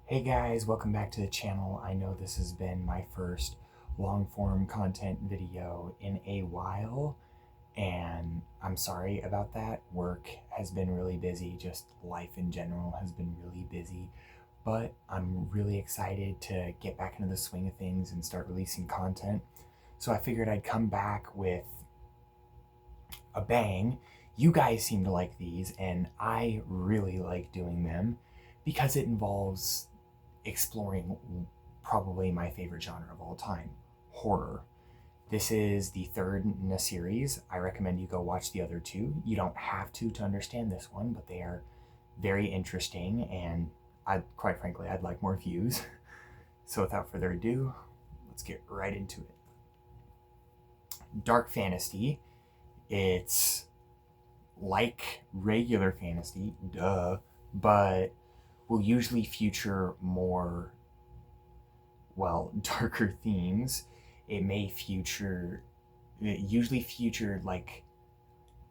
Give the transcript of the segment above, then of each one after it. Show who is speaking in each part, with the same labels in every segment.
Speaker 1: Hey guys, welcome back to the channel. I know this has been my first long form content video in a while, and I'm sorry about that. Work has been really busy, just life in general has been really busy, but I'm really excited to get back into the swing of things and start releasing content. So I figured I'd come back with a bang. You guys seem to like these, and I really like doing them because it involves exploring probably my favorite genre of all time, horror. This is the third in a series. I recommend you go watch the other two. You don't have to understand this one, but they are very interesting, and quite frankly, I'd like more views. So without further ado, let's get right into it. Dark fantasy. It's like regular fantasy, duh, but will usually feature more, darker themes. It usually feature like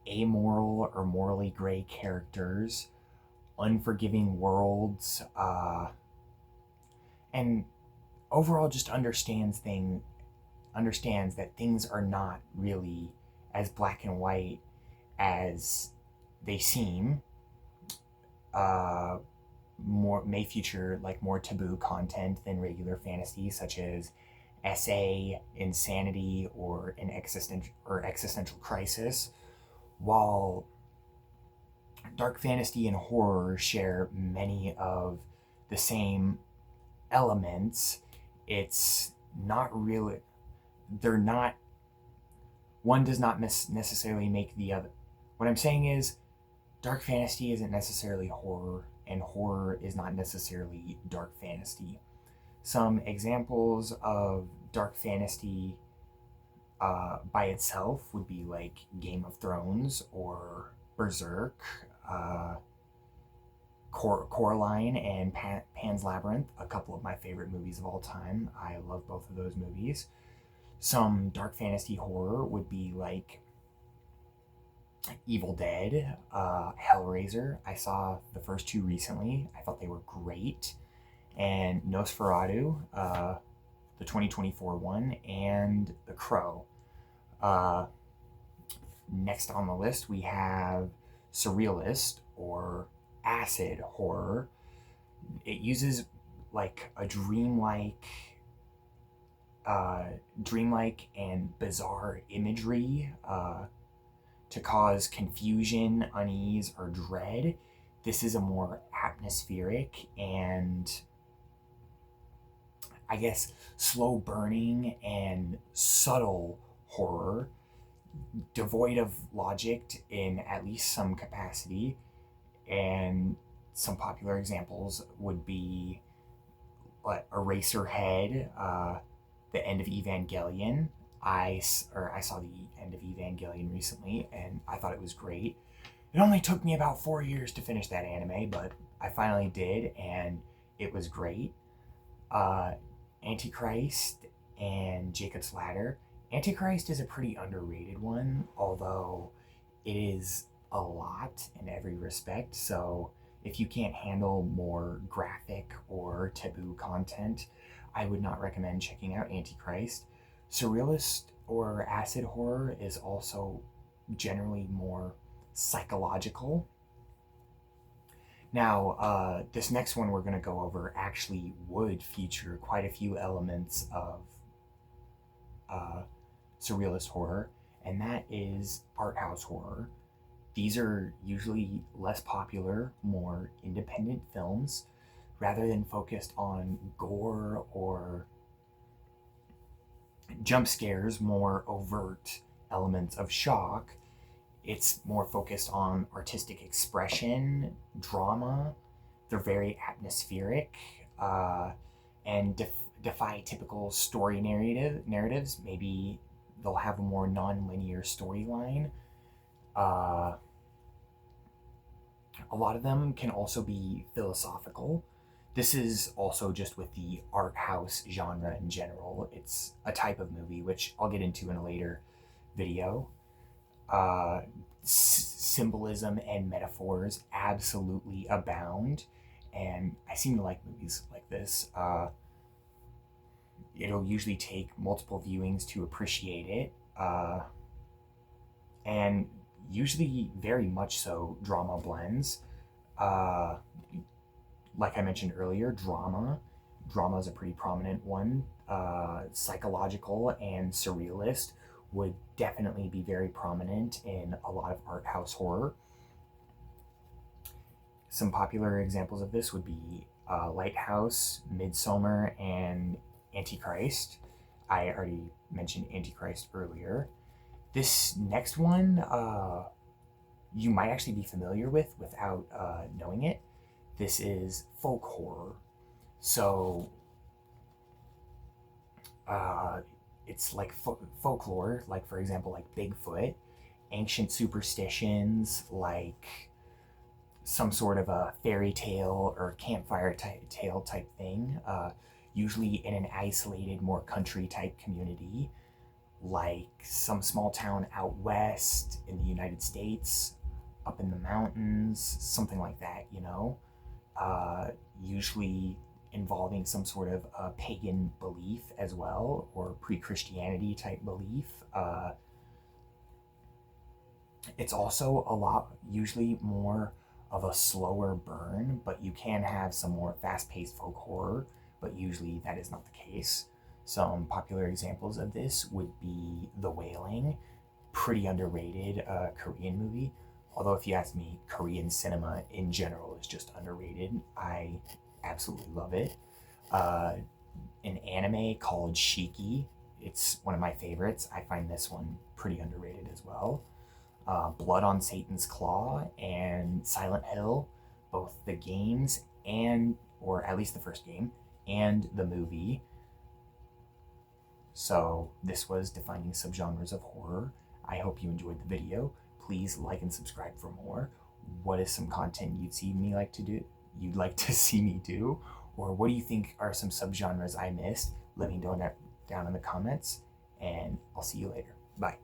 Speaker 1: amoral or morally gray characters, unforgiving worlds, and overall just understands that things are not really as black and white as they seem. May feature like more taboo content than regular fantasy, such as SA, insanity, or an existential crisis. While dark fantasy and horror share many of the same elements, it's not really. They're not. One does not necessarily make the other. What I'm saying is, dark fantasy isn't necessarily horror, and horror is not necessarily dark fantasy. Some examples of dark fantasy by itself would be like Game of Thrones or Berserk, Coraline, and Pan's Labyrinth, a couple of my favorite movies of all time. I love both of those movies. Some dark fantasy horror would be like Evil Dead, Hellraiser. I saw the first two recently. I thought they were great. And Nosferatu, the 2024 one, and The Crow. Next on the list, we have surrealist or acid horror. It uses like a dreamlike and bizarre imagery to cause confusion, unease, or dread. This is a more atmospheric and, I guess, slow burning and subtle horror, devoid of logic in at least some capacity. And some popular examples would be Eraserhead, the end of Evangelion. I saw the end of Evangelion recently, and I thought it was great. It only took me about 4 years to finish that anime, but I finally did, and it was great. Antichrist and Jacob's Ladder. Antichrist is a pretty underrated one, although it is a lot in every respect. So if you can't handle more graphic or taboo content, I would not recommend checking out Antichrist. Surrealist or acid horror is also generally more psychological. Now, this next one we're going to go over actually would feature quite a few elements of surrealist horror, and that is art house horror. These are usually less popular, more independent films, rather than focused on gore or jump scares, more overt elements of shock. It's more focused on artistic expression, drama. They're very atmospheric and defy typical story narratives. Maybe they'll have a more non-linear storyline. A lot of them can also be philosophical. This is also just with the art house genre in general. It's a type of movie, which I'll get into in a later video. Symbolism and metaphors absolutely abound, and I seem to like movies like this. It'll usually take multiple viewings to appreciate it, and usually very much so drama blends. Uh, like I mentioned earlier, drama is a pretty prominent one. Psychological and surrealist would definitely be very prominent in a lot of art house horror. Some popular examples of this would be Lighthouse, Midsummer, and Antichrist. I already mentioned Antichrist earlier. This next one, you might actually be familiar with without knowing it. This is folk horror. So it's like folklore, like for example, like Bigfoot, ancient superstitions, like some sort of a fairy tale or campfire tale type thing, usually in an isolated, more country type community, like some small town out west in the United States, up in the mountains, something like that, you know? Usually involving some sort of pagan belief as well, or pre-Christianity type belief. It's also a lot, usually more of a slower burn, but you can have some more fast-paced folk horror, but usually that is not the case. Some popular examples of this would be The Wailing, pretty underrated Korean movie. Although if you ask me, Korean cinema in general is just underrated. I absolutely love it. An anime called Shiki. It's one of my favorites. I find this one pretty underrated as well. Blood on Satan's Claw and Silent Hill, both the games and, or at least the first game, and the movie. So this was defining subgenres of horror. I hope you enjoyed the video. Please like and subscribe for more. What is some content you'd like to see me do? Or what do you think are some subgenres I missed? Let me know down in the comments, and I'll see you later. Bye.